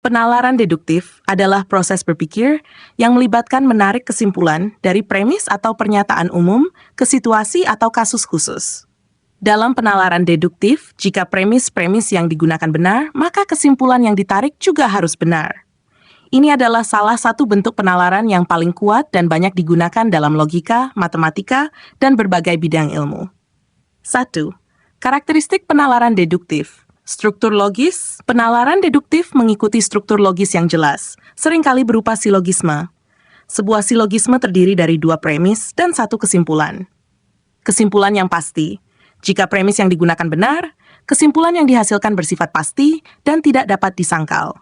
Penalaran deduktif adalah proses berpikir yang melibatkan menarik kesimpulan dari premis atau pernyataan umum ke situasi atau kasus khusus. Dalam penalaran deduktif, jika premis-premis yang digunakan benar, maka kesimpulan yang ditarik juga harus benar. Ini adalah salah satu bentuk penalaran yang paling kuat dan banyak digunakan dalam logika, matematika, dan berbagai bidang ilmu. 1. Karakteristik penalaran deduktif. Struktur logis. Penalaran deduktif mengikuti struktur logis yang jelas, seringkali berupa silogisme. Sebuah silogisme terdiri dari dua premis dan satu kesimpulan. Kesimpulan yang pasti. Jika premis yang digunakan benar, kesimpulan yang dihasilkan bersifat pasti dan tidak dapat disangkal.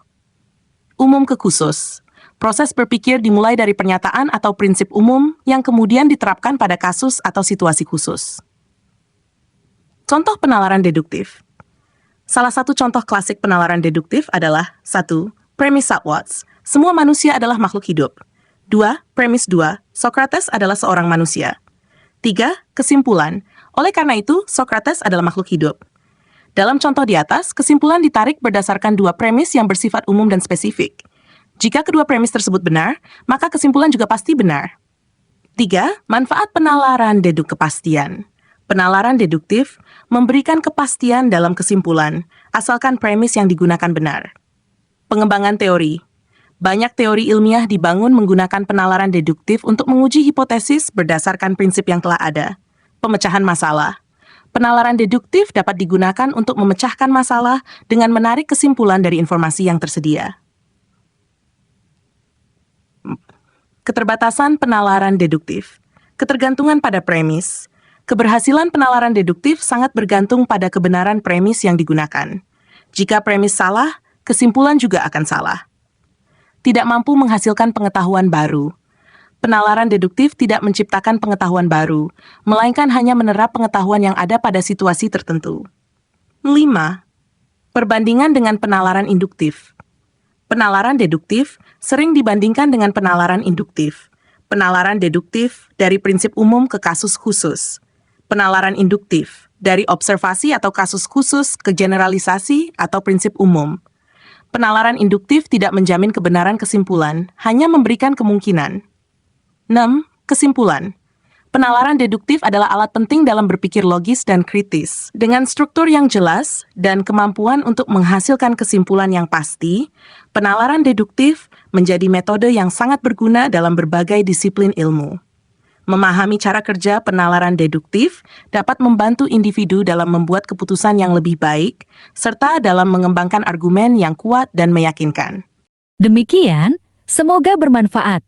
Umum ke khusus. Proses berpikir dimulai dari pernyataan atau prinsip umum yang kemudian diterapkan pada kasus atau situasi khusus. Contoh penalaran deduktif. Salah satu contoh klasik penalaran deduktif adalah 1. Premis Socrates, semua manusia adalah makhluk hidup. 2. Premis 2, Socrates adalah seorang manusia. 3. Kesimpulan, oleh karena itu, Socrates adalah makhluk hidup. Dalam contoh di atas, kesimpulan ditarik berdasarkan dua premis yang bersifat umum dan spesifik. Jika kedua premis tersebut benar, maka kesimpulan juga pasti benar. 3. Manfaat penalaran deduk kepastian. Penalaran deduktif memberikan kepastian dalam kesimpulan, asalkan premis yang digunakan benar. Pengembangan teori. Banyak teori ilmiah dibangun menggunakan penalaran deduktif untuk menguji hipotesis berdasarkan prinsip yang telah ada. Pemecahan masalah. Penalaran deduktif dapat digunakan untuk memecahkan masalah dengan menarik kesimpulan dari informasi yang tersedia. Keterbatasan penalaran deduktif. Ketergantungan pada premis. Keberhasilan penalaran deduktif sangat bergantung pada kebenaran premis yang digunakan. Jika premis salah, kesimpulan juga akan salah. Tidak mampu menghasilkan pengetahuan baru. Penalaran deduktif tidak menciptakan pengetahuan baru, melainkan hanya menerap pengetahuan yang ada pada situasi tertentu. 5. Perbandingan dengan penalaran induktif. Penalaran deduktif sering dibandingkan dengan penalaran induktif. Penalaran deduktif dari prinsip umum ke kasus khusus. Penalaran induktif dari observasi atau kasus khusus ke generalisasi atau prinsip umum. Penalaran induktif tidak menjamin kebenaran kesimpulan, hanya memberikan kemungkinan. 6. Kesimpulan. Penalaran deduktif adalah alat penting dalam berpikir logis dan kritis. Dengan struktur yang jelas dan kemampuan untuk menghasilkan kesimpulan yang pasti, penalaran deduktif menjadi metode yang sangat berguna dalam berbagai disiplin ilmu. Memahami cara kerja penalaran deduktif dapat membantu individu dalam membuat keputusan yang lebih baik, serta dalam mengembangkan argumen yang kuat dan meyakinkan. Demikian, semoga bermanfaat.